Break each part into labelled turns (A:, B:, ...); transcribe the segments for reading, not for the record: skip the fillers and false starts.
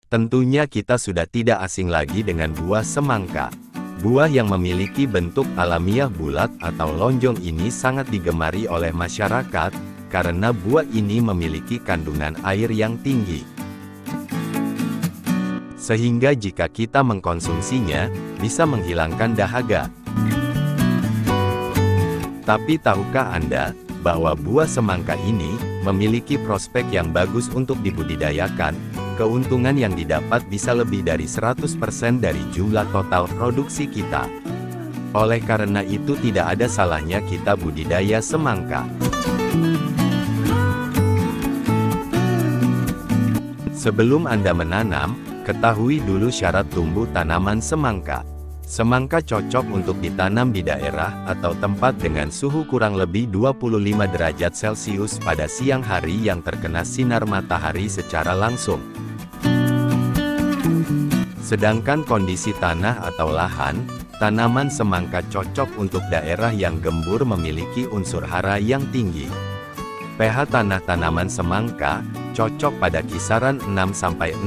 A: Tentunya kita sudah tidak asing lagi dengan buah semangka. Buah yang memiliki bentuk alamiah bulat atau lonjong ini sangat digemari oleh masyarakat, karena buah ini memiliki kandungan air yang tinggi. Sehingga jika kita mengkonsumsinya, bisa menghilangkan dahaga. Tapi tahukah Anda, bahwa buah semangka ini memiliki prospek yang bagus untuk dibudidayakan? Keuntungan yang didapat bisa lebih dari 100% dari jumlah total produksi kita. Oleh karena itu tidak ada salahnya kita budidaya semangka. Sebelum Anda menanam, ketahui dulu syarat tumbuh tanaman semangka. Semangka cocok untuk ditanam di daerah atau tempat dengan suhu kurang lebih 25 derajat Celcius pada siang hari yang terkena sinar matahari secara langsung. Sedangkan kondisi tanah atau lahan, tanaman semangka cocok untuk daerah yang gembur memiliki unsur hara yang tinggi. pH tanah tanaman semangka cocok pada kisaran 6–6,7.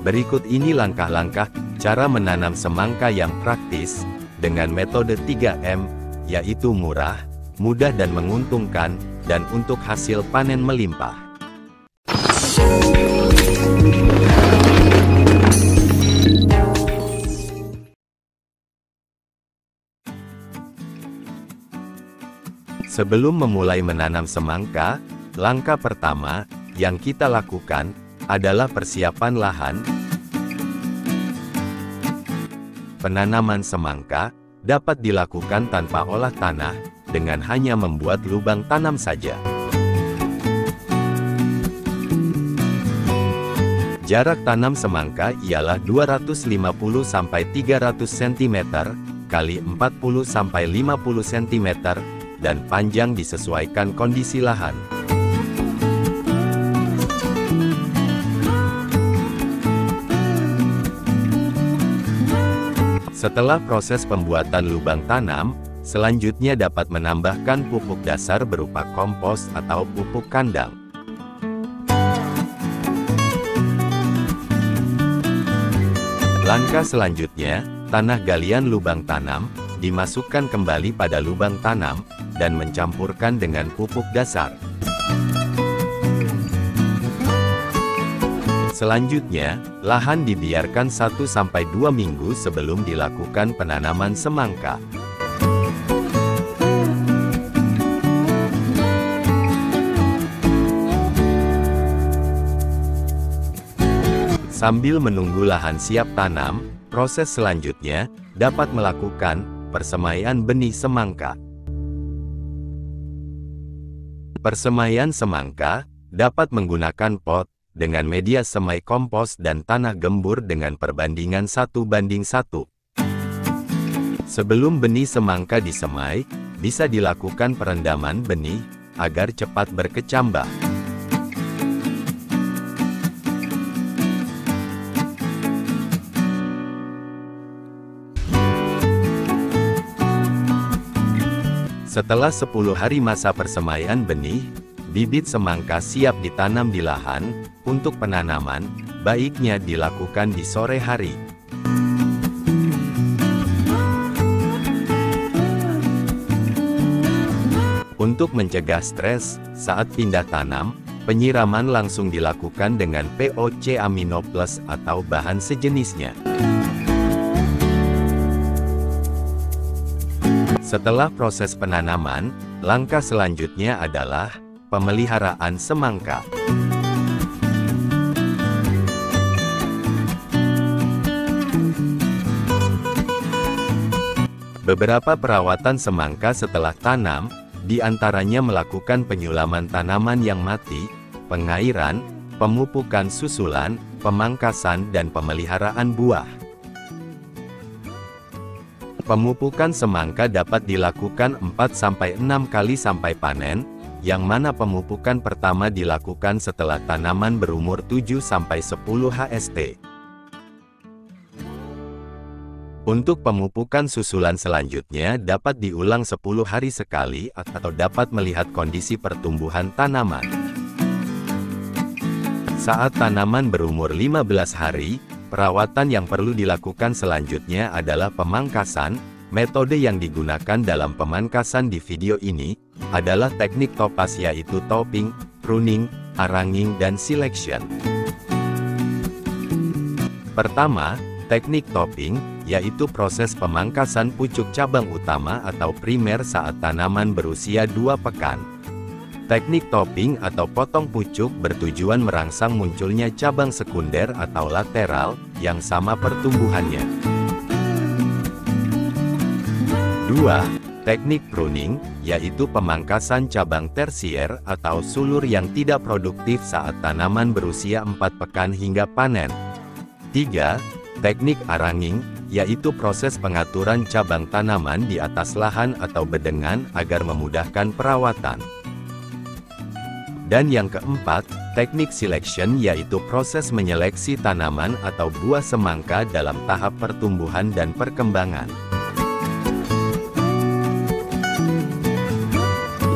A: Berikut ini langkah-langkah cara menanam semangka yang praktis dengan metode 3M, yaitu murah, mudah dan menguntungkan, dan untuk hasil panen melimpah. Sebelum memulai menanam semangka, langkah pertama yang kita lakukan adalah persiapan lahan. Penanaman semangka dapat dilakukan tanpa olah tanah, dengan hanya membuat lubang tanam saja. Jarak tanam semangka ialah 250–300 cm, kali 40–50 cm, dan panjang disesuaikan kondisi lahan. Setelah proses pembuatan lubang tanam, selanjutnya dapat menambahkan pupuk dasar berupa kompos atau pupuk kandang. Langkah selanjutnya, tanah galian lubang tanam dimasukkan kembali pada lubang tanam dan mencampurkan dengan pupuk dasar. Selanjutnya, lahan dibiarkan 1–2 minggu sebelum dilakukan penanaman semangka. Sambil menunggu lahan siap tanam, proses selanjutnya dapat melakukan persemaian benih semangka. Persemaian semangka dapat menggunakan pot dengan media semai kompos dan tanah gembur dengan perbandingan 1:1. Sebelum benih semangka disemai, bisa dilakukan perendaman benih agar cepat berkecambah. Setelah 10 hari masa persemaian benih, bibit semangka siap ditanam di lahan. Untuk penanaman, baiknya dilakukan di sore hari. Untuk mencegah stres saat pindah tanam, penyiraman langsung dilakukan dengan POC Amino Plus atau bahan sejenisnya. Setelah proses penanaman, langkah selanjutnya adalah pemeliharaan semangka. Beberapa perawatan semangka setelah tanam, diantaranya melakukan penyulaman tanaman yang mati, pengairan, pemupukan susulan, pemangkasan dan pemeliharaan buah. Pemupukan semangka dapat dilakukan 4–6 kali sampai panen, yang mana pemupukan pertama dilakukan setelah tanaman berumur 7–10 HST. Untuk pemupukan susulan selanjutnya dapat diulang 10 hari sekali atau dapat melihat kondisi pertumbuhan tanaman. Saat tanaman berumur 15 hari, perawatan yang perlu dilakukan selanjutnya adalah pemangkasan. Metode yang digunakan dalam pemangkasan di video ini adalah teknik topas, yaitu topping, pruning, arranging, dan selection. Pertama, teknik topping, yaitu proses pemangkasan pucuk cabang utama atau primer saat tanaman berusia 2 pekan. Teknik topping atau potong pucuk bertujuan merangsang munculnya cabang sekunder atau lateral yang sama pertumbuhannya. 2. Teknik pruning, yaitu pemangkasan cabang tersier atau sulur yang tidak produktif saat tanaman berusia 4 pekan hingga panen. 3. Teknik arranging, yaitu proses pengaturan cabang tanaman di atas lahan atau bedengan agar memudahkan perawatan. Dan yang keempat, teknik selection, yaitu proses menyeleksi tanaman atau buah semangka dalam tahap pertumbuhan dan perkembangan.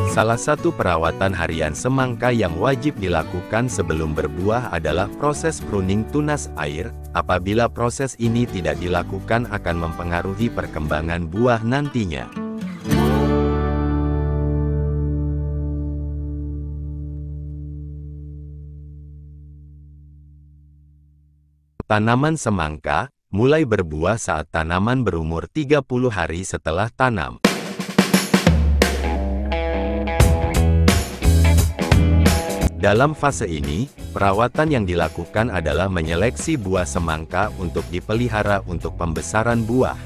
A: Salah satu perawatan harian semangka yang wajib dilakukan sebelum berbuah adalah proses pruning tunas air. Apabila proses ini tidak dilakukan akan mempengaruhi perkembangan buah nantinya. Tanaman semangka mulai berbuah saat tanaman berumur 30 hari setelah tanam. Dalam fase ini, perawatan yang dilakukan adalah menyeleksi buah semangka untuk dipelihara untuk pembesaran buah.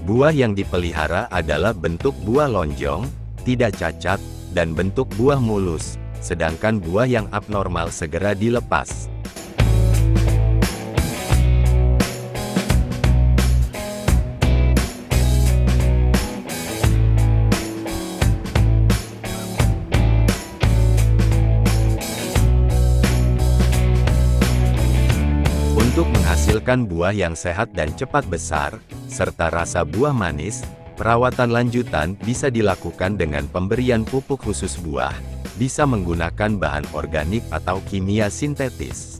A: Buah yang dipelihara adalah bentuk buah lonjong, tidak cacat, dan bentuk buah mulus, sedangkan buah yang abnormal segera dilepas. Untuk menghasilkan buah yang sehat dan cepat besar, serta rasa buah manis, perawatan lanjutan bisa dilakukan dengan pemberian pupuk khusus buah, bisa menggunakan bahan organik atau kimia sintetis.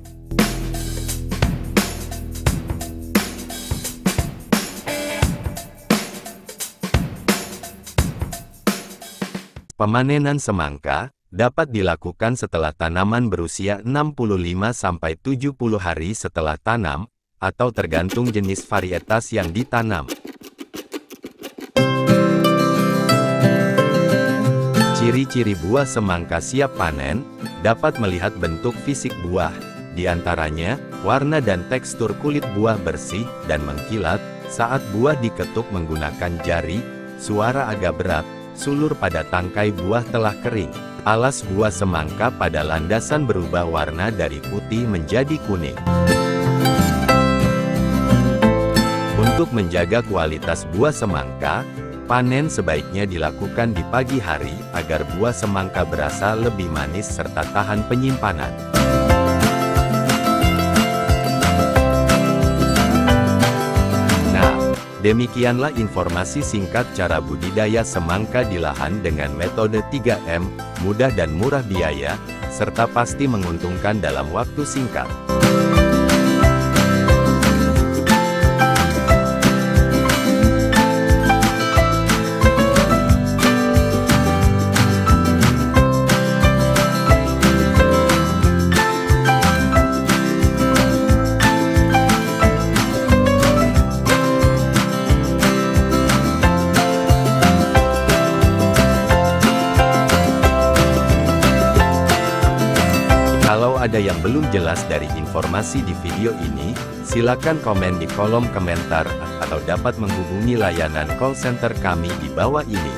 A: Pemanenan semangka dapat dilakukan setelah tanaman berusia 65–70 hari setelah tanam, atau tergantung jenis varietas yang ditanam. Ciri-ciri buah semangka siap panen, dapat melihat bentuk fisik buah, diantaranya, warna dan tekstur kulit buah bersih dan mengkilat, saat buah diketuk menggunakan jari, suara agak berat, sulur pada tangkai buah telah kering. Alas buah semangka pada landasan berubah warna dari putih menjadi kuning. Untuk menjaga kualitas buah semangka, panen sebaiknya dilakukan di pagi hari agar buah semangka berasa lebih manis serta tahan penyimpanan. Demikianlah informasi singkat cara budidaya semangka di lahan dengan metode 3M, mudah dan murah biaya, serta pasti menguntungkan dalam waktu singkat. Kalau ada yang belum jelas dari informasi di video ini, silakan komen di kolom komentar atau dapat menghubungi layanan call center kami di bawah ini.